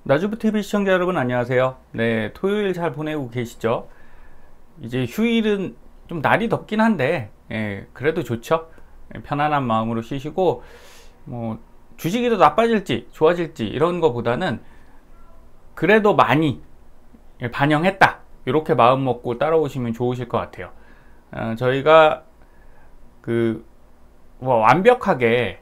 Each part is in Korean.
나주부TV 시청자 여러분 안녕하세요. 네, 토요일 잘 보내고 계시죠? 이제 휴일은 좀 날이 덥긴 한데 그래도 좋죠. 편안한 마음으로 쉬시고 뭐 주식이 더 나빠질지 좋아질지 이런 거보다는 그래도 많이 반영했다 이렇게 마음 먹고 따라오시면 좋으실 것 같아요. 저희가 완벽하게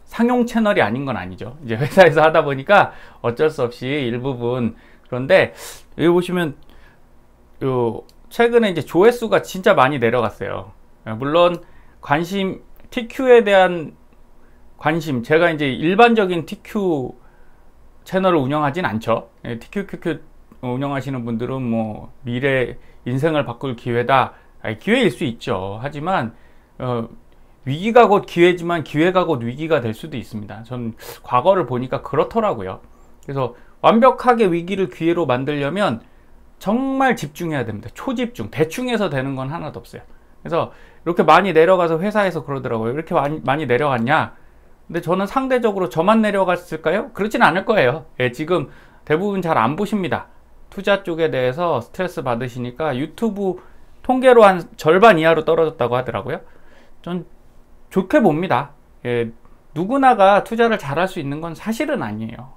상용 채널이 아닌 건 아니죠. 이제 회사에서 하다 보니까 어쩔 수 없이 일부분. 그런데 여기 보시면 최근에 이제 조회수가 진짜 많이 내려갔어요. 물론 TQ에 대한 관심, 제가 이제 일반적인 TQ 채널을 운영하진 않죠. TQQQ 운영하시는 분들은 뭐 미래 인생을 바꿀 기회다, 기회일 수 있죠. 하지만 위기가 곧 기회지만 기회가 곧 위기가 될 수도 있습니다. 전 과거를 보니까 그렇더라고요. 그래서 완벽하게 위기를 기회로 만들려면 정말 집중해야 됩니다. 초집중, 대충해서 되는 건 하나도 없어요. 그래서 이렇게 많이 내려가서 회사에서 그러더라고요. 이렇게 많이 내려갔냐? 근데 저는 상대적으로 저만 내려갔을까요? 그렇진 않을 거예요. 지금 대부분 잘 안 보십니다. 투자 쪽에 대해서 스트레스 받으시니까 유튜브 통계로 한 절반 이하로 떨어졌다고 하더라고요. 전 좋게 봅니다. 누구나가 투자를 잘할 수 있는 건 사실은 아니에요.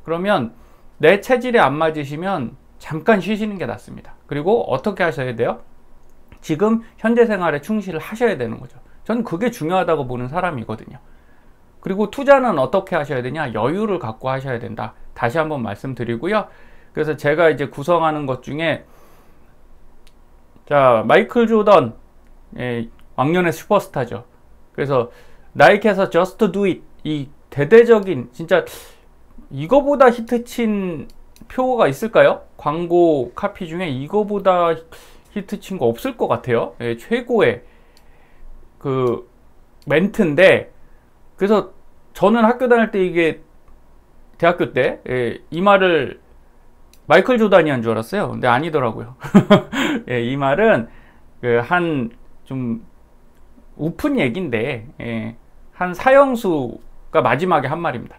그러면 내 체질에 안 맞으시면 잠깐 쉬시는 게 낫습니다. 그리고 어떻게 하셔야 돼요? 지금 현재 생활에 충실을 하셔야 되는 거죠. 저는 그게 중요하다고 보는 사람이거든요. 그리고 투자는 어떻게 하셔야 되냐? 여유를 갖고 하셔야 된다. 다시 한번 말씀드리고요. 그래서 제가 이제 구성하는 것 중에 마이클 조던, 왕년의 슈퍼스타죠. 그래서 나이키에서 Just Do It, 이 대대적인, 진짜 이거보다 히트친 표어가 있을까요? 광고 카피 중에 이거보다 히트친 거 없을 것 같아요. 최고의 그 멘트인데, 그래서 저는 학교 다닐 때 이게 대학교 때 이 말을 마이클 조단이 한 줄 알았어요. 근데 아니더라고요. 이 말은 한 좀 우픈 얘기인데 한 사형수가 마지막에 한 말입니다.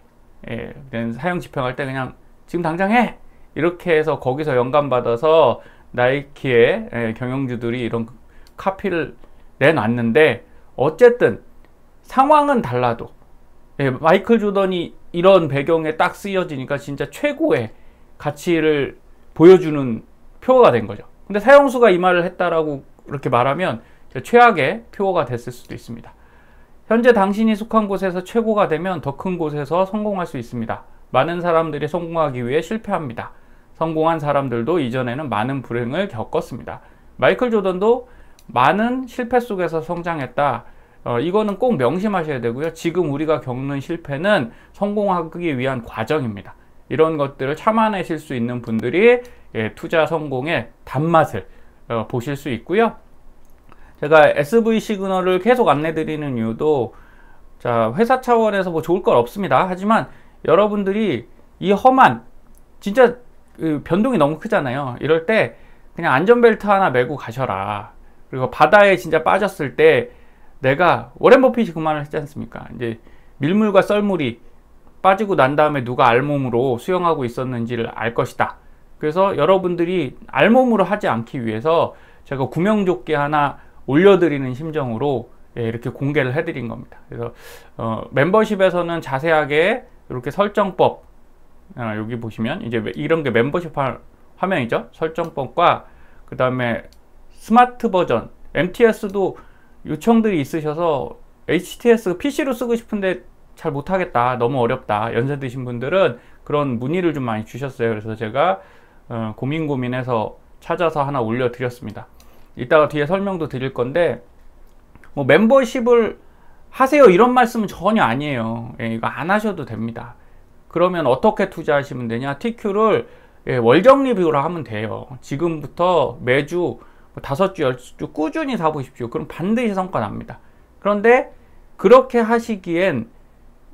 사형 집행할 때 그냥 지금 당장 해! 이렇게 해서 거기서 영감받아서 나이키의 경영주들이 이런 카피를 내놨는데, 어쨌든 상황은 달라도 마이클 조던이 이런 배경에 딱 쓰여지니까 진짜 최고의 가치를 보여주는 표어가 된 거죠. 근데 사형수가 이 말을 했다라고 이렇게 말하면 최악의 표어가 됐을 수도 있습니다. 현재 당신이 속한 곳에서 최고가 되면 더 큰 곳에서 성공할 수 있습니다. 많은 사람들이 성공하기 위해 실패합니다. 성공한 사람들도 이전에는 많은 불행을 겪었습니다. 마이클 조던도 많은 실패 속에서 성장했다. 이거는 꼭 명심하셔야 되고요. 지금 우리가 겪는 실패는 성공하기 위한 과정입니다. 이런 것들을 참아내실 수 있는 분들이 투자 성공의 단맛을 보실 수 있고요. 제가 SV 시그널을 계속 안내 드리는 이유도, 회사 차원에서 뭐 좋을 건 없습니다. 하지만 여러분들이 이 험한, 진짜 변동이 너무 크잖아요. 이럴 때 그냥 안전벨트 하나 메고 가셔라. 그리고 바다에 진짜 빠졌을 때, 내가 워렌 버핏이 그 말을 했지 않습니까? 이제 밀물과 썰물이 빠지고 난 다음에 누가 알몸으로 수영하고 있었는지를 알 것이다. 그래서 여러분들이 알몸으로 하지 않기 위해서 제가 구명조끼 하나 올려드리는 심정으로 이렇게 공개를 해드린 겁니다. 그래서 멤버십에서는 자세하게 이렇게 설정법, 여기 보시면 이제 이런 게 멤버십 화면이죠. 설정법과 그 다음에 스마트 버전, MTS도 요청들이 있으셔서 HTS PC로 쓰고 싶은데 잘 못하겠다, 너무 어렵다, 연세 드신 분들은 그런 문의를 좀 많이 주셨어요. 그래서 제가 고민해서 찾아서 하나 올려드렸습니다. 이따가 뒤에 설명도 드릴 건데, 뭐 멤버십을 하세요 이런 말씀은 전혀 아니에요. 이거 안 하셔도 됩니다. 그러면 어떻게 투자하시면 되냐? TQ를 월정 리뷰로 하면 돼요. 지금부터 매주 5주, 10주 꾸준히 사보십시오. 그럼 반드시 성과 납니다. 그런데 그렇게 하시기엔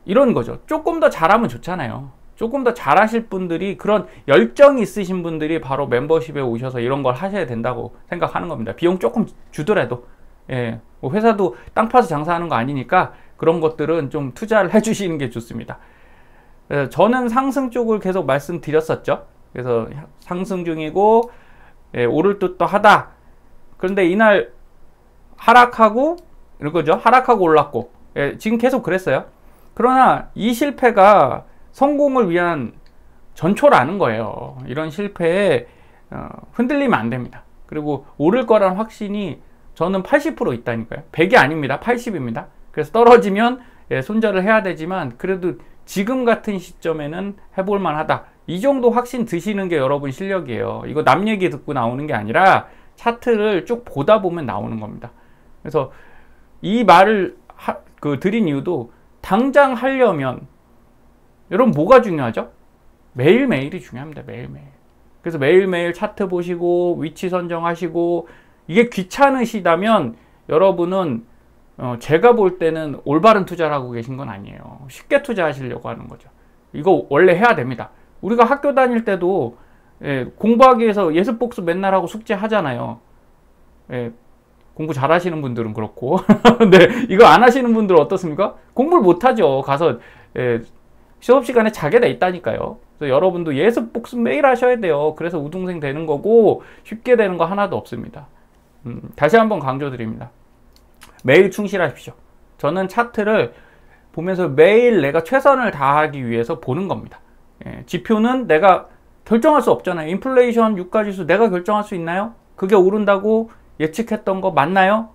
이런 거죠. 조금 더 잘하면 좋잖아요. 조금 더 잘하실 분들이, 그런 열정이 있으신 분들이 바로 멤버십에 오셔서 이런 걸 하셔야 된다고 생각하는 겁니다. 비용 조금 주더라도. 뭐 회사도 땅 파서 장사하는 거 아니니까 그런 것들은 좀 투자를 해주시는 게 좋습니다. 그래서 저는 상승 쪽을 계속 말씀드렸었죠. 그래서 상승 중이고 오를 듯도 하다. 그런데 이날 하락하고 이거죠. 하락하고 올랐고 지금 계속 그랬어요. 그러나 이 실패가 성공을 위한 전초라는 거예요. 이런 실패에 흔들리면 안 됩니다. 그리고 오를 거란 확신이 저는 80% 있다니까요. 100이 아닙니다. 80입니다. 그래서 떨어지면 손절을 해야 되지만 그래도 지금 같은 시점에는 해볼 만하다. 이 정도 확신 드시는 게 여러분 실력이에요. 이거 남 얘기 듣고 나오는 게 아니라 차트를 쭉 보다 보면 나오는 겁니다. 그래서 이 말을 드린 이유도 당장 하려면 여러분 뭐가 중요하죠? 매일매일이 중요합니다. 매일매일. 그래서 매일매일 차트 보시고 위치 선정하시고 이게 귀찮으시다면 여러분은 제가 볼 때는 올바른 투자를 하고 계신 건 아니에요. 쉽게 투자하시려고 하는 거죠. 이거 원래 해야 됩니다. 우리가 학교 다닐 때도 공부하기 위해서 예습복습 맨날 하고 숙제 하잖아요. 공부 잘 하시는 분들은 그렇고 네, 이거 안 하시는 분들은 어떻습니까? 공부를 못 하죠. 가서 수업 시간에 자게 돼 있다니까요. 그래서 여러분도 예습복습 매일 하셔야 돼요. 그래서 우등생 되는 거고 쉽게 되는 거 하나도 없습니다. 다시 한번 강조드립니다. 매일 충실하십시오. 저는 차트를 보면서 매일 내가 최선을 다하기 위해서 보는 겁니다. 지표는 내가 결정할 수 없잖아요. 인플레이션, 유가지수 내가 결정할 수 있나요? 그게 오른다고 예측했던 거 맞나요?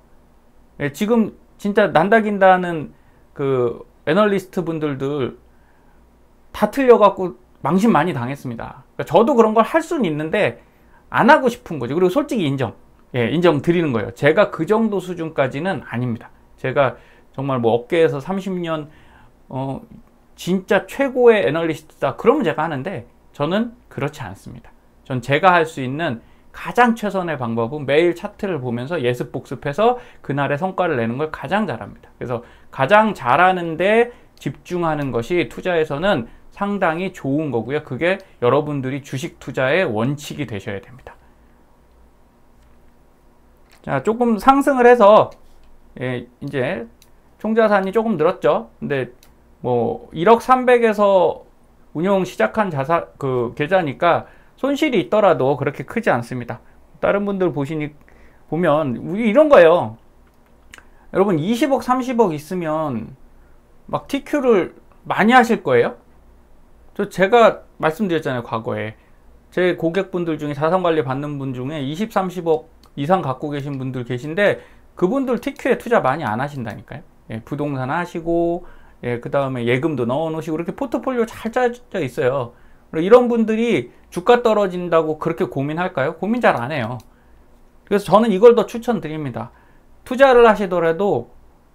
지금 진짜 난다긴다는 그 애널리스트 분들도 다 틀려갖고 망신 많이 당했습니다. 그러니까 저도 그런 걸 할 수는 있는데 안 하고 싶은 거죠. 그리고 솔직히 인정 드리는 거예요. 제가 그 정도 수준까지는 아닙니다. 제가 정말 뭐 업계에서 30년 진짜 최고의 애널리스트다 그러면 제가 하는데 저는 그렇지 않습니다. 전 제가 할 수 있는 가장 최선의 방법은 매일 차트를 보면서 예습 복습해서 그날의 성과를 내는 걸 가장 잘합니다. 그래서 가장 잘하는데 집중하는 것이 투자에서는 상당히 좋은 거고요. 그게 여러분들이 주식 투자의 원칙이 되셔야 됩니다. 자, 조금 상승을 해서 이제 총자산이 조금 늘었죠. 근데 뭐 1억 300에서 운용 시작한 계좌니까 손실이 있더라도 그렇게 크지 않습니다. 다른 분들 보면 우리 이런 거예요. 여러분 20억 30억 있으면 막 TQ를 많이 하실 거예요. 제가 말씀드렸잖아요. 과거에 제 고객분들 중에 자산관리 받는 분 중에 20, 30억 이상 갖고 계신 분들 계신데 그분들 TQ에 투자 많이 안 하신다니까요. 부동산 하시고 그 다음에 예금도 넣어 놓으시고 이렇게 포트폴리오 잘 짜져 있어요. 이런 분들이 주가 떨어진다고 그렇게 고민할까요? 고민 잘 안 해요. 그래서 저는 이걸 더 추천드립니다. 투자를 하시더라도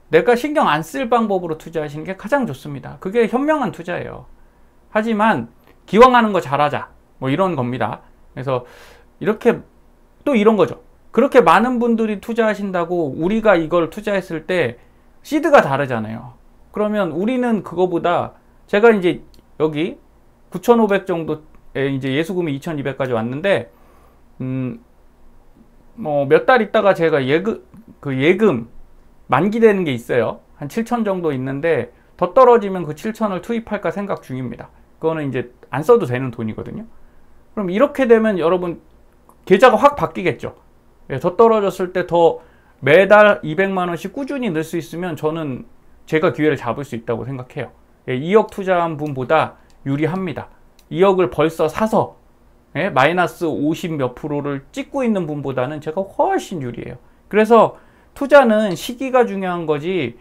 내가 신경 안 쓸 방법으로 투자하시는 게 가장 좋습니다. 그게 현명한 투자예요. 하지만 기왕하는 거 잘하자 뭐 이런 겁니다. 그래서 이렇게 또 이런 거죠. 그렇게 많은 분들이 투자하신다고 우리가 이걸 투자했을 때 시드가 다르잖아요. 그러면 우리는 그거보다 제가 이제 여기 9,500 정도에 이제 예수금이 2,200까지 왔는데 뭐 몇 달 있다가 제가 예금 만기되는 게 있어요. 한 7,000 정도 있는데 더 떨어지면 그 7,000을 투입할까 생각 중입니다. 그거는 이제 안 써도 되는 돈이거든요. 그럼 이렇게 되면 여러분 계좌가 확 바뀌겠죠. 더 떨어졌을 때 더 매달 200만 원씩 꾸준히 넣을 수 있으면 저는 제가 기회를 잡을 수 있다고 생각해요. 2억 투자한 분보다 유리합니다. 2억을 벌써 사서 마이너스 50 몇 프로를 찍고 있는 분보다는 제가 훨씬 유리해요. 그래서 투자는 시기가 중요한 거지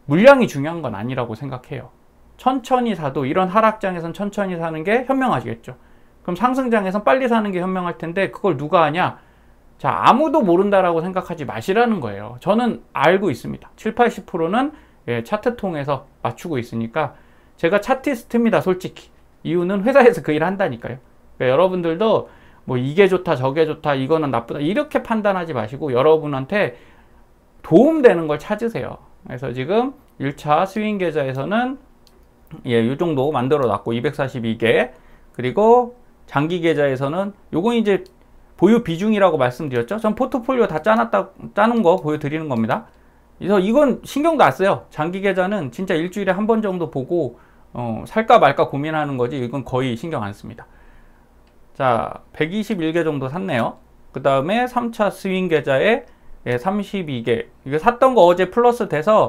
물량이 중요한 건 아니라고 생각해요. 천천히 사도 이런 하락장에선 천천히 사는 게 현명하시겠죠. 그럼 상승장에선 빨리 사는 게 현명할 텐데 그걸 누가 하냐? 자, 아무도 모른다라고 생각하지 마시라는 거예요. 저는 알고 있습니다. 7, 80%는 차트 통해서 맞추고 있으니까 제가 차티스트입니다. 솔직히. 이유는 회사에서 그 일 한다니까요. 그러니까 여러분들도 뭐 이게 좋다 저게 좋다 이거는 나쁘다 이렇게 판단하지 마시고 여러분한테 도움되는 걸 찾으세요. 그래서 지금 1차 스윙 계좌에서는 이 정도 만들어 놨고 242개 그리고 장기 계좌에서는 요건 이제 보유 비중이라고 말씀드렸죠. 전 포트폴리오 다 짜는 거 보여드리는 겁니다. 그래서 이건 신경도 안 써요. 장기 계좌는 진짜 일주일에 한 번 정도 보고 살까 말까 고민하는 거지 이건 거의 신경 안 씁니다. 자, 121개 정도 샀네요. 그 다음에 3차 스윙 계좌에 32개. 이게 샀던 거 어제 플러스 돼서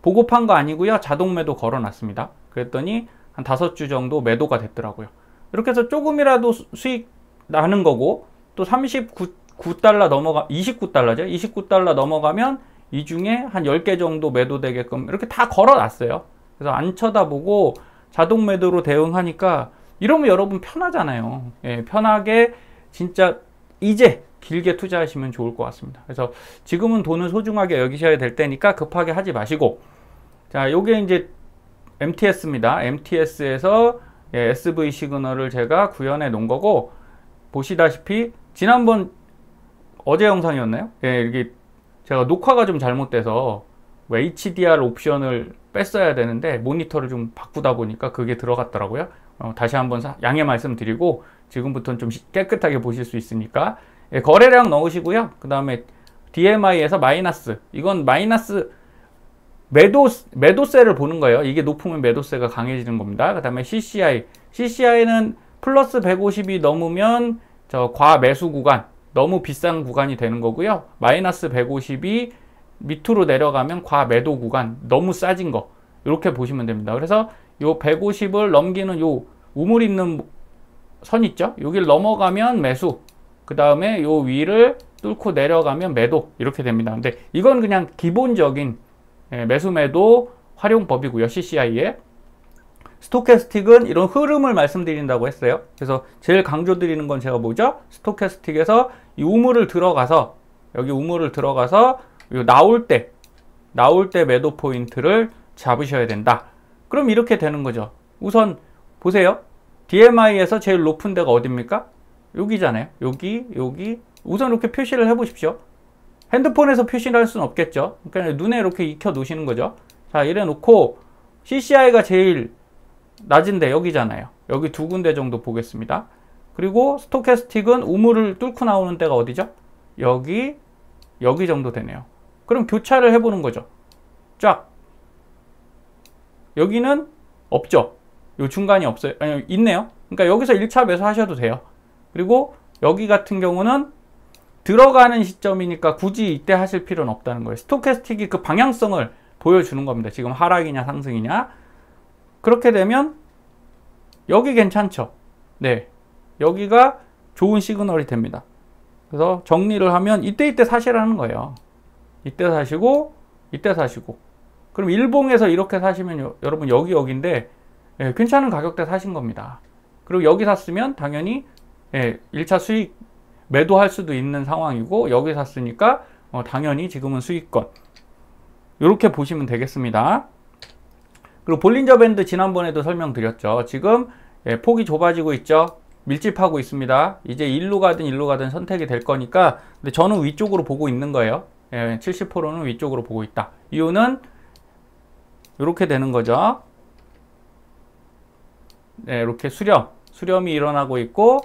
보고판 거 아니고요. 자동 매도 걸어 놨습니다. 그랬더니 한 5주 정도 매도가 됐더라고요. 이렇게 해서 조금이라도 수익 나는 거고, 또 39달러 넘어가, 29달러죠. 29달러 넘어가면 이 중에 한 10개 정도 매도되게끔 이렇게 다 걸어 놨어요. 그래서 안 쳐다보고 자동 매도로 대응하니까 이러면 여러분 편하잖아요. 예, 편하게 진짜 이제 길게 투자하시면 좋을 것 같습니다. 그래서 지금은 돈을 소중하게 여기셔야 될 때니까 급하게 하지 마시고, 자, 요게 이제 MTS입니다. MTS에서 SV 시그널을 제가 구현해 놓은 거고, 보시다시피 지난번 어제 영상이었나요? 예, 이게 제가 녹화가 좀 잘못돼서 HDR 옵션을 뺐어야 되는데 모니터를 좀 바꾸다 보니까 그게 들어갔더라고요. 다시 한번 양해 말씀드리고 지금부터는 좀 깨끗하게 보실 수 있으니까, 예, 거래량 넣으시고요. 그 다음에 DMI에서 마이너스, 이건 마이너스 매도세를 보는 거예요. 이게 높으면 매도세가 강해지는 겁니다. 그 다음에 CCI는 플러스 150이 넘으면 저 과매수 구간, 너무 비싼 구간이 되는 거고요. 마이너스 150이 밑으로 내려가면 과매도 구간, 너무 싸진 거, 이렇게 보시면 됩니다. 그래서 요 150을 넘기는 요 우물 있는 선 있죠? 여기를 넘어가면 매수, 그 다음에 요 위를 뚫고 내려가면 매도, 이렇게 됩니다. 근데 이건 그냥 기본적인 매수 매도 활용법이고요. CCI에 스토캐스틱은 이런 흐름을 말씀드린다고 했어요. 그래서 제일 강조드리는 건 제가 뭐죠? 스토캐스틱에서 이 우물을 들어가서, 여기 우물을 들어가서 나올 때 매도 포인트를 잡으셔야 된다. 그럼 이렇게 되는 거죠. 우선 보세요. DMI에서 제일 높은 데가 어딥니까? 여기잖아요. 여기. 우선 이렇게 표시를 해 보십시오. 핸드폰에서 표시를 할 수는 없겠죠. 그러니까 눈에 이렇게 익혀 놓으시는 거죠. 자, 이래 놓고 CCI가 제일 낮은데 여기잖아요. 여기 두 군데 정도 보겠습니다. 그리고 스토캐스틱은 우물을 뚫고 나오는 데가 어디죠? 여기 정도 되네요. 그럼 교차를 해보는 거죠. 쫙. 여기는 없죠. 요 중간이 없어요. 아니, 있네요. 그러니까 여기서 1차 매수 하셔도 돼요. 그리고 여기 같은 경우는 들어가는 시점이니까 굳이 이때 하실 필요는 없다는 거예요. 스토캐스틱이 그 방향성을 보여주는 겁니다. 지금 하락이냐 상승이냐. 그렇게 되면 여기 괜찮죠. 네, 여기가 좋은 시그널이 됩니다. 그래서 정리를 하면 이때 사시라는 거예요. 이때 사시고 이때 사시고. 그럼 일봉에서 이렇게 사시면 여러분 여기인데, 예, 괜찮은 가격대 사신 겁니다. 그리고 여기 샀으면 당연히 1차 수익 매도할 수도 있는 상황이고, 여기 샀으니까 당연히 지금은 수익권, 이렇게 보시면 되겠습니다. 그리고 볼린저 밴드 지난번에도 설명드렸죠. 지금 폭이 좁아지고 있죠. 밀집하고 있습니다. 이제 일로 가든 선택이 될 거니까, 근데 저는 위쪽으로 보고 있는 거예요. 70%는 위쪽으로 보고 있다. 이유는 이렇게 되는 거죠. 네, 이렇게 수렴이 일어나고 있고,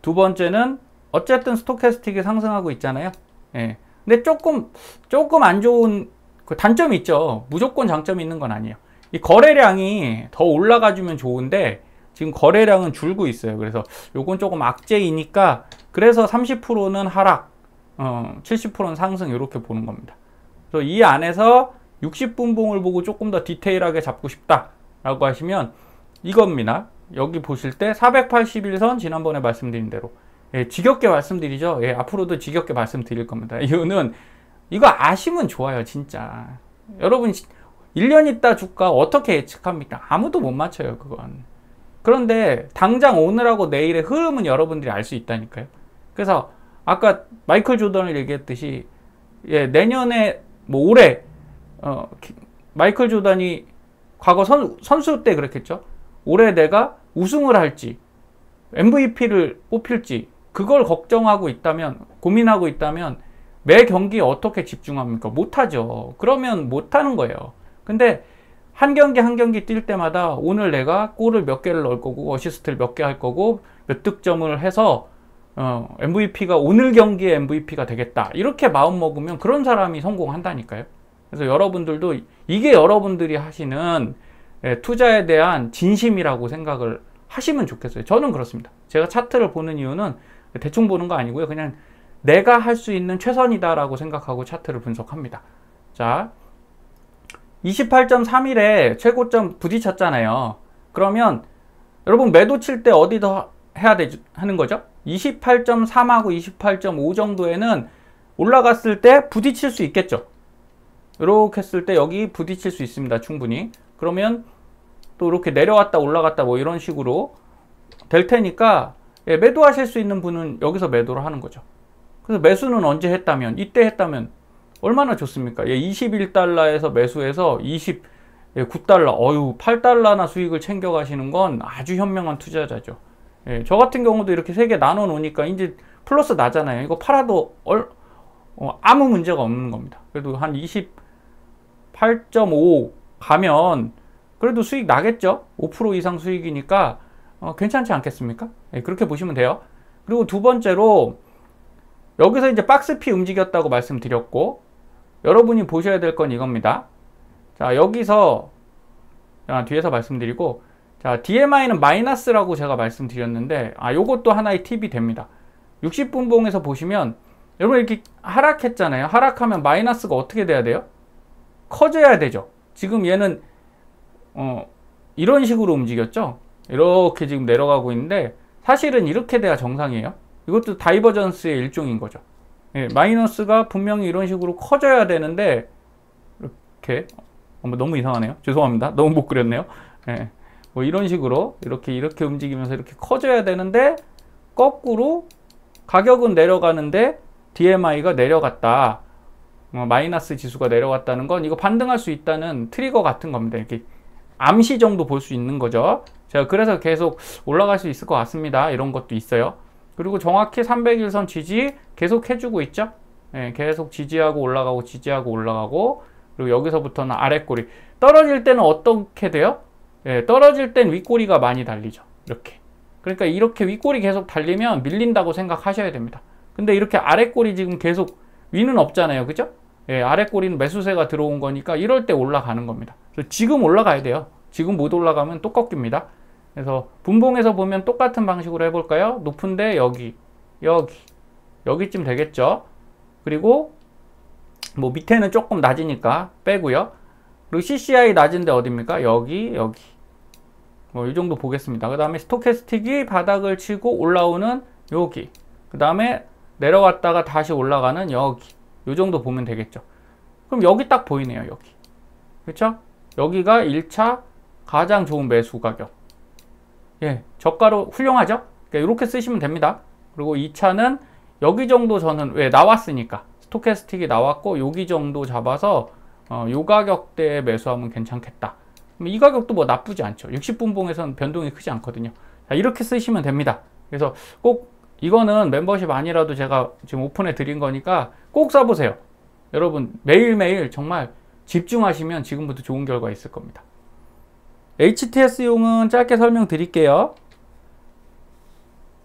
두 번째는 어쨌든 스토캐스틱이 상승하고 있잖아요. 근데 조금 안 좋은 그 단점이 있죠. 무조건 장점이 있는 건 아니에요. 이 거래량이 더 올라가주면 좋은데 지금 거래량은 줄고 있어요. 그래서 요건 조금 악재이니까, 그래서 30%는 하락, 70%는 상승, 이렇게 보는 겁니다. 그래서 이 안에서 60분봉을 보고 조금 더 디테일하게 잡고 싶다 라고 하시면 이겁니다. 여기 보실 때 481선 지난번에 말씀드린 대로, 지겹게 말씀드리죠. 앞으로도 지겹게 말씀드릴 겁니다. 이유는 이거 아시면 좋아요. 진짜 여러분 1년 있다 주가 어떻게 예측합니까? 아무도 못 맞춰요, 그건. 그런데 당장 오늘하고 내일의 흐름은 여러분들이 알 수 있다니까요. 그래서 아까 마이클 조던을 얘기했듯이, 내년에 뭐 올해 마이클 조던이 과거 선수 때 그랬겠죠. 올해 내가 우승을 할지 MVP를 뽑힐지 그걸 걱정하고 있다면, 고민하고 있다면 매 경기에 어떻게 집중합니까? 못하죠. 그러면 못하는 거예요. 근데 한 경기 한 경기 뛸 때마다 오늘 내가 골을 몇 개를 넣을 거고 어시스트를 몇 개 할 거고 몇 득점을 해서 MVP가 오늘 경기에 MVP가 되겠다, 이렇게 마음 먹으면 그런 사람이 성공한다니까요. 그래서 여러분들도 이게 여러분들이 하시는 투자에 대한 진심이라고 생각을 하시면 좋겠어요. 저는 그렇습니다. 제가 차트를 보는 이유는 대충 보는 거 아니고요. 그냥 내가 할 수 있는 최선이다라고 생각하고 차트를 분석합니다. 자, 28.31에 최고점 부딪혔잖아요. 그러면 여러분 매도 칠 때 어디서 해야 하는 거죠? 28.3하고 28.5 정도에는 올라갔을 때 부딪힐 수 있겠죠. 이렇게 했을 때 여기 부딪힐 수 있습니다. 충분히. 그러면 또 이렇게 내려왔다 올라갔다 뭐 이런 식으로 될 테니까 매도하실 수 있는 분은 여기서 매도를 하는 거죠. 그래서 매수는 언제 했다면, 이때 했다면 얼마나 좋습니까? 21달러에서 매수해서 29달러, 어유 8달러나 수익을 챙겨 가시는 건 아주 현명한 투자자죠. 저 같은 경우도 이렇게 3개 나눠 놓으니까 이제 플러스 나잖아요. 이거 팔아도 아무 문제가 없는 겁니다. 그래도 한 28.5 가면 그래도 수익 나겠죠? 5% 이상 수익이니까 괜찮지 않겠습니까? 그렇게 보시면 돼요. 그리고 두 번째로 여기서 이제 박스피 움직였다고 말씀드렸고, 여러분이 보셔야 될 건 이겁니다. 자, 여기서 뒤에서 말씀드리고, 자, DMI는 마이너스라고 제가 말씀드렸는데, 요것도 하나의 팁이 됩니다. 60분봉에서 보시면 여러분 이렇게 하락했잖아요. 하락하면 마이너스가 어떻게 돼야 돼요? 커져야 되죠. 지금 얘는 이런 식으로 움직였죠. 이렇게 지금 내려가고 있는데 사실은 이렇게 돼야 정상이에요. 이것도 다이버전스의 일종인 거죠. 마이너스가 분명히 이런 식으로 커져야 되는데 이렇게 너무 이상하네요. 죄송합니다. 너무 못 그렸네요. 뭐 이런 식으로 이렇게 움직이면서 이렇게 커져야 되는데 거꾸로 가격은 내려가는데 DMI가 내려갔다. 마이너스 지수가 내려갔다는 건 이거 반등할 수 있다는 트리거 같은 겁니다. 이렇게 암시 정도 볼 수 있는 거죠. 제가 그래서 계속 올라갈 수 있을 것 같습니다. 이런 것도 있어요. 그리고 정확히 300일선 지지 계속 해주고 있죠. 계속 지지하고 올라가고 지지하고 올라가고, 그리고 여기서부터는 아랫꼬리. 떨어질 때는 어떻게 돼요? 떨어질 땐 윗꼬리가 많이 달리죠. 이렇게. 그러니까 이렇게 윗꼬리 계속 달리면 밀린다고 생각하셔야 됩니다. 근데 이렇게 아랫꼬리 지금 계속 위는 없잖아요. 그죠? 아랫꼬리는 매수세가 들어온 거니까 이럴 때 올라가는 겁니다. 그래서 지금 올라가야 돼요. 지금 못 올라가면 또 꺾입니다. 그래서 분봉에서 보면 똑같은 방식으로 해볼까요? 높은데 여기쯤 되겠죠. 그리고 뭐 밑에는 조금 낮으니까 빼고요. 그리고 CCI 낮은데 어딥니까? 여기 뭐 이 정도 보겠습니다. 그 다음에 스토캐스틱이 바닥을 치고 올라오는 여기, 그 다음에 내려갔다가 다시 올라가는 여기, 이 정도 보면 되겠죠. 그럼 여기 딱 보이네요. 여기, 그렇죠? 여기가 1차 가장 좋은 매수 가격. 저가로 훌륭하죠? 그러니까 이렇게 쓰시면 됩니다. 그리고 2차는 여기 정도 저는 왜 나왔으니까 스토캐스틱이 나왔고 여기 정도 잡아서 요 가격대에 매수하면 괜찮겠다. 이 가격도 뭐 나쁘지 않죠. 60분봉에서는 변동이 크지 않거든요. 자, 이렇게 쓰시면 됩니다. 그래서 꼭 이거는 멤버십 아니라도 제가 지금 오픈해 드린 거니까 꼭 써보세요. 여러분 매일매일 정말 집중하시면 지금부터 좋은 결과 있을 겁니다. HTS용은 짧게 설명드릴게요.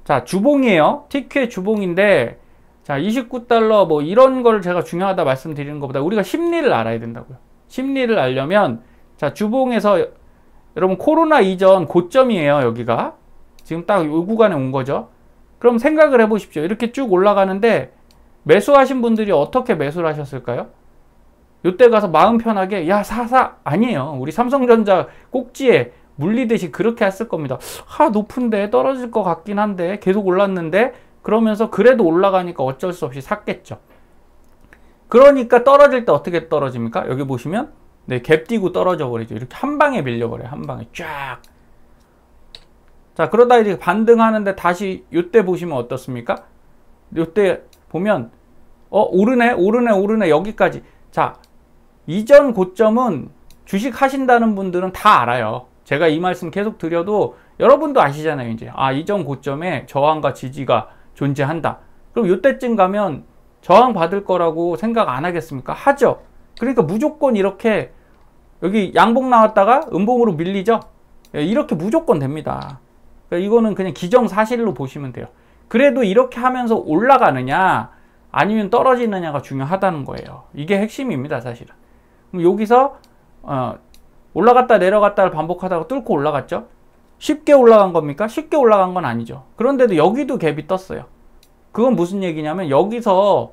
자, 주봉이에요. TQ의 주봉인데, 자, 29달러 뭐 이런 걸 제가 중요하다 말씀드리는 것보다 우리가 심리를 알아야 된다고요. 심리를 알려면, 자, 주봉에서 여러분 코로나 이전 고점이에요. 여기가 지금 딱 이 구간에 온 거죠. 그럼 생각을 해보십시오. 이렇게 쭉 올라가는데 매수하신 분들이 어떻게 매수를 하셨을까요? 요때 가서 마음 편하게 사사 아니에요. 우리 삼성전자 꼭지에 물리듯이 그렇게 했을 겁니다. 높은데 떨어질 것 같긴 한데 계속 올랐는데, 그러면서 그래도 올라가니까 어쩔 수 없이 샀겠죠. 그러니까 떨어질 때 어떻게 떨어집니까? 여기 보시면 갭 띄고 떨어져 버리죠. 이렇게 한 방에 밀려버려요. 한 방에 쫙. 자, 그러다 이제 반등하는데 다시 요때 보시면 어떻습니까? 요때 보면 오르네 여기까지. 자, 이전 고점은 주식 하신다는 분들은 다 알아요. 제가 이 말씀 계속 드려도 여러분도 아시잖아요. 이제 이전 고점에 저항과 지지가 존재한다. 그럼 요때쯤 가면 저항 받을 거라고 생각 안 하겠습니까? 하죠. 그러니까 무조건 이렇게 여기 양봉 나왔다가 음봉으로 밀리죠. 이렇게 무조건 됩니다. 그러니까 이거는 그냥 기정사실로 보시면 돼요. 그래도 이렇게 하면서 올라가느냐 아니면 떨어지느냐가 중요하다는 거예요. 이게 핵심입니다. 사실은. 그럼 여기서 올라갔다 내려갔다를 반복하다가 뚫고 올라갔죠. 쉽게 올라간 겁니까? 쉽게 올라간 건 아니죠. 그런데도 여기도 갭이 떴어요. 그건 무슨 얘기냐면 여기서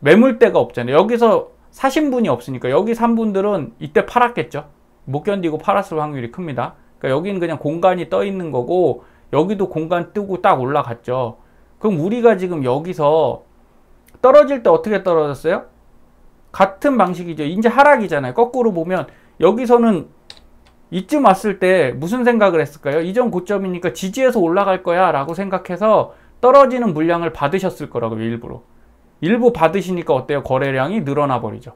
매물대가 없잖아요. 여기서 사신 분이 없으니까 여기 산 분들은 이때 팔았겠죠. 못 견디고 팔았을 확률이 큽니다. 그러니까 여기는 그냥 공간이 떠 있는 거고 여기도 공간 뜨고 딱 올라갔죠. 그럼 우리가 지금 여기서 떨어질 때 어떻게 떨어졌어요? 같은 방식이죠. 이제 하락이잖아요. 거꾸로 보면 여기서는 이쯤 왔을 때 무슨 생각을 했을까요? 이전 고점이니까 지지해서 올라갈 거야 라고 생각해서 떨어지는 물량을 받으셨을 거라고요. 일부 받으시니까 어때요? 거래량이 늘어나 버리죠.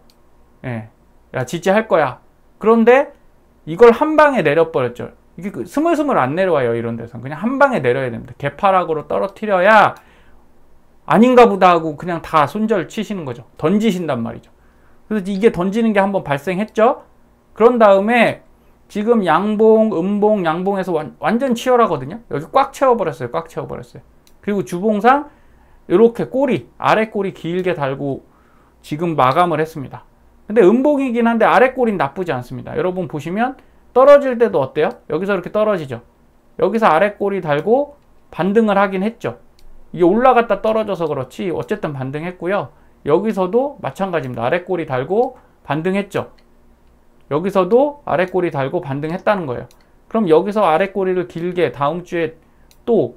예, 야 지지할 거야. 그런데 이걸 한 방에 내려버렸죠. 이게 스물스물 안 내려와요. 이런 데서 그냥 한 방에 내려야 됩니다. 개파락으로 떨어뜨려야 아닌가 보다 하고 그냥 다 손절 치시는 거죠. 던지신단 말이죠. 그래서 이게 던지는 게 한번 발생했죠. 그런 다음에 지금 양봉, 음봉, 양봉에서 완전 치열하거든요. 여기 꽉 채워버렸어요. 꽉 채워버렸어요. 그리고 주봉상 이렇게 꼬리, 아래 꼬리 길게 달고 지금 마감을 했습니다. 근데 음봉이긴 한데 아래 꼬리는 나쁘지 않습니다. 여러분 보시면 떨어질 때도 어때요? 여기서 이렇게 떨어지죠. 여기서 아래 꼬리 달고 반등을 하긴 했죠. 이게 올라갔다 떨어져서 그렇지 어쨌든 반등했고요. 여기서도 마찬가지입니다. 아래 꼬리 달고 반등했죠. 여기서도 아래 꼬리 달고 반등했다는 거예요. 그럼 여기서 아래 꼬리를 길게 다음 주에 또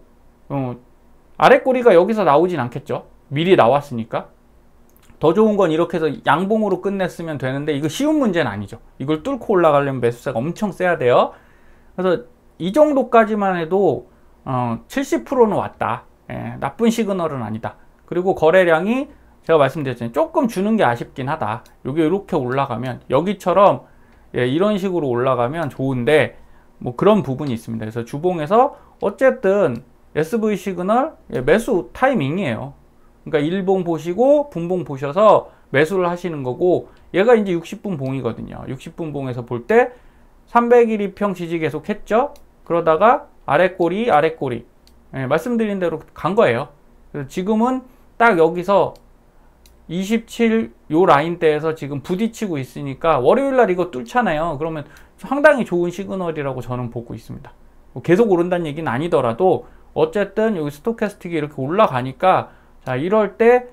아래 꼬리가 여기서 나오진 않겠죠. 미리 나왔으니까. 더 좋은 건 이렇게 해서 양봉으로 끝냈으면 되는데 이거 쉬운 문제는 아니죠. 이걸 뚫고 올라가려면 매수세가 엄청 세야 돼요. 그래서 이 정도까지만 해도 70%는 왔다. 나쁜 시그널은 아니다. 그리고 거래량이 제가 말씀드렸잖아요. 조금 주는 게 아쉽긴 하다. 이게 이렇게 올라가면 여기처럼 이런 식으로 올라가면 좋은데 뭐 그런 부분이 있습니다. 그래서 주봉에서 어쨌든 SV 시그널 매수 타이밍이에요. 그러니까 일봉 보시고 분봉 보셔서 매수를 하시는 거고 얘가 이제 60분 봉이거든요. 60분 봉에서 볼 때 300일 이평 지지 계속 했죠. 그러다가 아래 꼬리 말씀드린 대로 간 거예요. 그래서 지금은 딱 여기서 27 요 라인대에서 지금 부딪히고 있으니까 월요일날 이거 뚫잖아요. 그러면 상당히 좋은 시그널이라고 저는 보고 있습니다. 뭐 계속 오른다는 얘기는 아니더라도 어쨌든 여기 스토캐스틱이 이렇게 올라가니까 자 이럴 때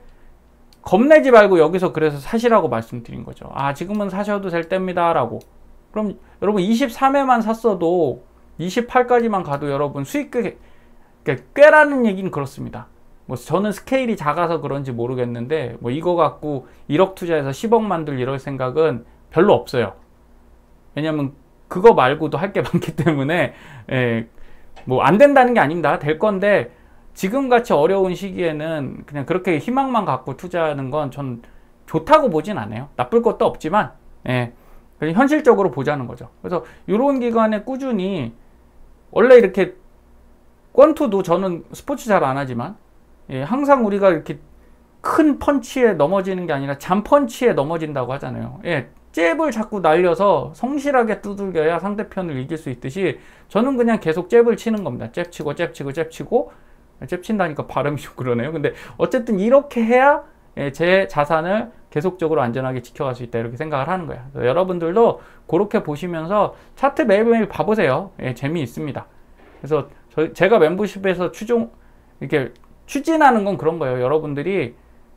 겁내지 말고 여기서 그래서 사시라고 말씀드린 거죠. 아 지금은 사셔도 될 때입니다 라고. 그럼 여러분 23회만 샀어도 28까지만 가도 여러분 수익 꽤라는 얘기는 그렇습니다. 뭐 저는 스케일이 작아서 그런지 모르겠는데 뭐 이거 갖고 1억 투자해서 10억 만들 이럴 생각은 별로 없어요. 왜냐면 그거 말고도 할 게 많기 때문에 뭐 안 된다는 게 아닙니다. 될 건데 지금같이 어려운 시기에는 그냥 그렇게 희망만 갖고 투자하는 건 전 좋다고 보진 않아요. 나쁠 것도 없지만 현실적으로 보자는 거죠. 그래서 이런 기간에 꾸준히 원래 이렇게 권투도 저는 스포츠 잘 안 하지만 항상 우리가 이렇게 큰 펀치에 넘어지는 게 아니라 잔 펀치에 넘어진다고 하잖아요. 잽을 자꾸 날려서 성실하게 두들겨야 상대편을 이길 수 있듯이 저는 그냥 계속 잽을 치는 겁니다. 잽 치고 잽 치고 잽 치고 잽 친다니까 발음이 좀 그러네요. 근데 어쨌든 이렇게 해야 제 자산을 계속적으로 안전하게 지켜갈 수 있다 이렇게 생각을 하는 거예요. 여러분들도 그렇게 보시면서 차트 매일매일 봐보세요. 재미있습니다. 그래서 제가 멤버십에서 이렇게 추진하는 건 그런 거예요. 여러분들이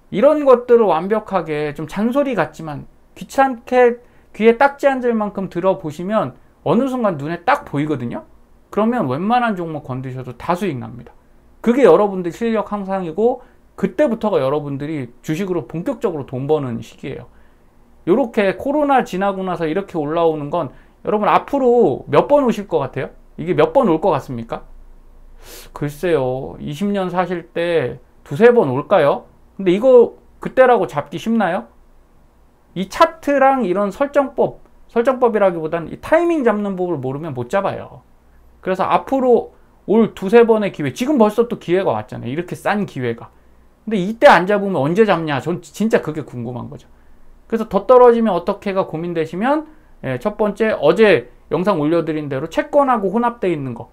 이런 것들을 완벽하게 좀 잔소리 같지만 귀찮게 귀에 딱지 앉을 만큼 들어보시면 어느 순간 눈에 딱 보이거든요. 그러면 웬만한 종목 건드셔도 다 수익 납니다. 그게 여러분들 실력 향상이고 그때부터가 여러분들이 주식으로 본격적으로 돈 버는 시기예요. 이렇게 코로나 지나고 나서 이렇게 올라오는 건 여러분 앞으로 몇 번 오실 것 같아요? 이게 몇 번 올 것 같습니까? 글쎄요. 20년 사실 때 두세 번 올까요? 근데 이거 그때라고 잡기 쉽나요? 이 차트랑 이런 설정법이라기보다는 이 타이밍 잡는 법을 모르면 못 잡아요. 그래서 앞으로 올 두세 번의 기회, 지금 벌써 또 기회가 왔잖아요. 이렇게 싼 기회가. 근데 이때 안 잡으면 언제 잡냐? 전 진짜 그게 궁금한 거죠. 그래서 더 떨어지면 어떻게가 고민되시면 첫 번째 어제 영상 올려드린 대로 채권하고 혼합되어 있는 거.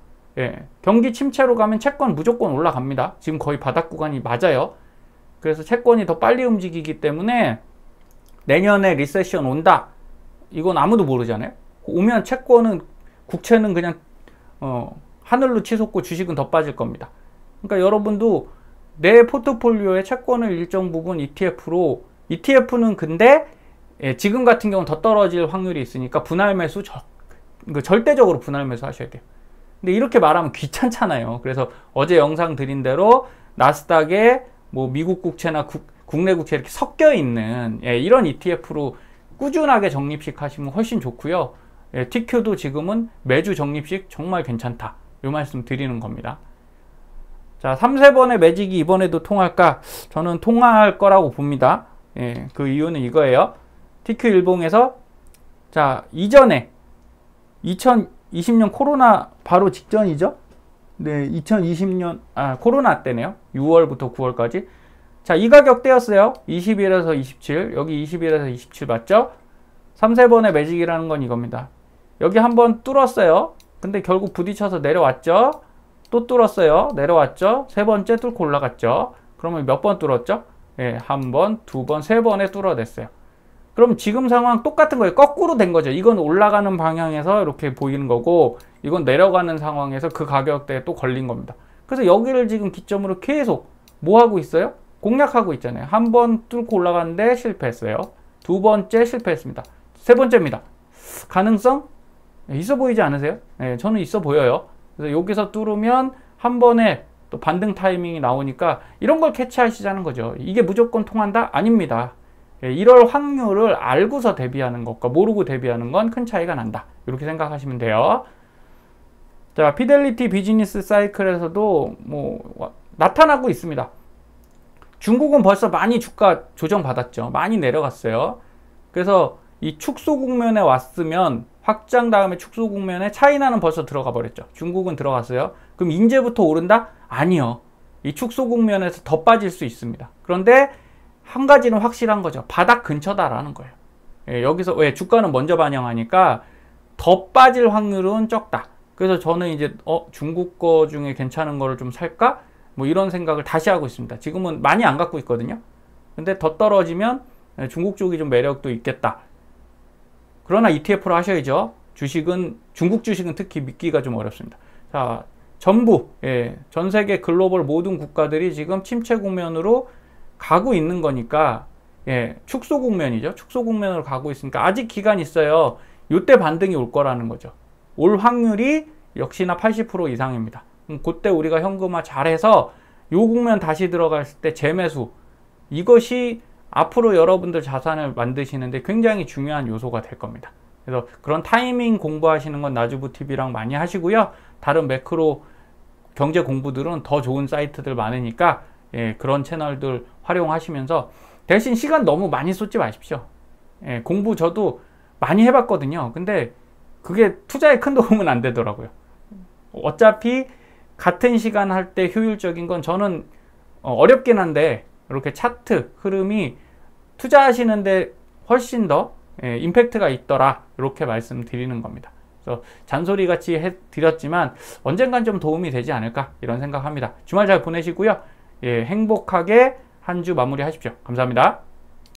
경기 침체로 가면 채권 무조건 올라갑니다. 지금 거의 바닥 구간이 맞아요. 그래서 채권이 더 빨리 움직이기 때문에 내년에 리세션 온다. 이건 아무도 모르잖아요. 오면 채권은, 국채는 그냥 하늘로 치솟고 주식은 더 빠질 겁니다. 그러니까 여러분도 내 포트폴리오의 채권을 일정 부분 ETF로, ETF는 근데 지금 같은 경우는 더 떨어질 확률이 있으니까 분할 매수, 절대적으로 분할 매수 하셔야 돼요. 근데 이렇게 말하면 귀찮잖아요. 그래서 어제 영상 드린 대로 나스닥에 뭐 미국 국채나 국내 국채 이렇게 섞여 있는 이런 ETF로 꾸준하게 적립식 하시면 훨씬 좋고요. TQ도 지금은 매주 적립식 정말 괜찮다, 이 말씀 드리는 겁니다. 자, 3-4번의 매직이 이번에도 통할까? 저는 통할 거라고 봅니다. 그 이유는 이거예요. TQ 일봉에서, 자, 이전에 2020년 코로나 바로 직전이죠? 네, 2020년, 코로나 때네요. 6월부터 9월까지. 자, 이 가격대였어요. 21에서 27. 여기 21에서 27 맞죠? 3-4번의 매직이라는 건 이겁니다. 여기 한번 뚫었어요. 근데 결국 부딪혀서 내려왔죠? 또 뚫었어요. 내려왔죠? 세 번째 뚫고 올라갔죠? 그러면 몇 번 뚫었죠? 한 번, 두 번, 세 번에 뚫어냈어요. 그럼 지금 상황 똑같은 거예요. 거꾸로 된 거죠. 이건 올라가는 방향에서 이렇게 보이는 거고, 이건 내려가는 상황에서 그 가격대에 또 걸린 겁니다. 그래서 여기를 지금 기점으로 계속 뭐 하고 있어요? 공략하고 있잖아요. 한 번 뚫고 올라갔는데 실패했어요. 두 번째 실패했습니다. 세 번째입니다. 가능성? 있어 보이지 않으세요? 저는 있어 보여요. 그래서 여기서 뚫으면 한 번에 또 반등 타이밍이 나오니까 이런 걸 캐치하시자는 거죠. 이게 무조건 통한다? 아닙니다. 이럴 확률을 알고서 대비하는 것과 모르고 대비하는 건 큰 차이가 난다, 이렇게 생각하시면 돼요. 자, 피델리티 비즈니스 사이클에서도 뭐 나타나고 있습니다. 중국은 벌써 많이 주가 조정 받았죠. 많이 내려갔어요. 그래서 이 축소 국면에 왔으면, 확장 다음에 축소 국면에 차이나는 벌써 들어가 버렸죠. 중국은 들어갔어요. 그럼 이제부터 오른다? 아니요. 이 축소 국면에서 더 빠질 수 있습니다. 그런데 한 가지는 확실한 거죠. 바닥 근처다라는 거예요. 여기서 왜 주가는 먼저 반영하니까 더 빠질 확률은 적다. 그래서 저는 이제 중국 거 중에 괜찮은 거를 좀 살까? 뭐 이런 생각을 다시 하고 있습니다. 지금은 많이 안 갖고 있거든요. 근데 더 떨어지면 중국 쪽이 좀 매력도 있겠다. 그러나 ETF로 하셔야죠. 주식은, 중국 주식은 특히 믿기가 좀 어렵습니다. 자, 전부, 전 세계 글로벌 모든 국가들이 지금 침체 국면으로 가고 있는 거니까, 축소 국면이죠. 축소 국면으로 가고 있으니까 아직 기간 있어요. 이때 반등이 올 거라는 거죠. 올 확률이 역시나 80% 이상입니다. 그때 우리가 현금화 잘해서 요 국면 다시 들어갔을 때 재매수, 이것이 앞으로 여러분들 자산을 만드시는데 굉장히 중요한 요소가 될 겁니다. 그래서 그런 타이밍 공부하시는 건 나주부TV랑 많이 하시고요. 다른 매크로 경제 공부들은 더 좋은 사이트들 많으니까 그런 채널들 활용하시면서, 대신 시간 너무 많이 쏟지 마십시오. 공부 저도 많이 해봤거든요. 근데 그게 투자에 큰 도움은 안 되더라고요. 어차피 같은 시간 할 때 효율적인 건, 저는 어렵긴 한데 이렇게 차트 흐름이 투자하시는데 훨씬 더 임팩트가 있더라, 이렇게 말씀드리는 겁니다. 그래서 잔소리 같이 해드렸지만 언젠간 좀 도움이 되지 않을까, 이런 생각합니다. 주말 잘 보내시고요. 행복하게 한 주 마무리 하십시오. 감사합니다.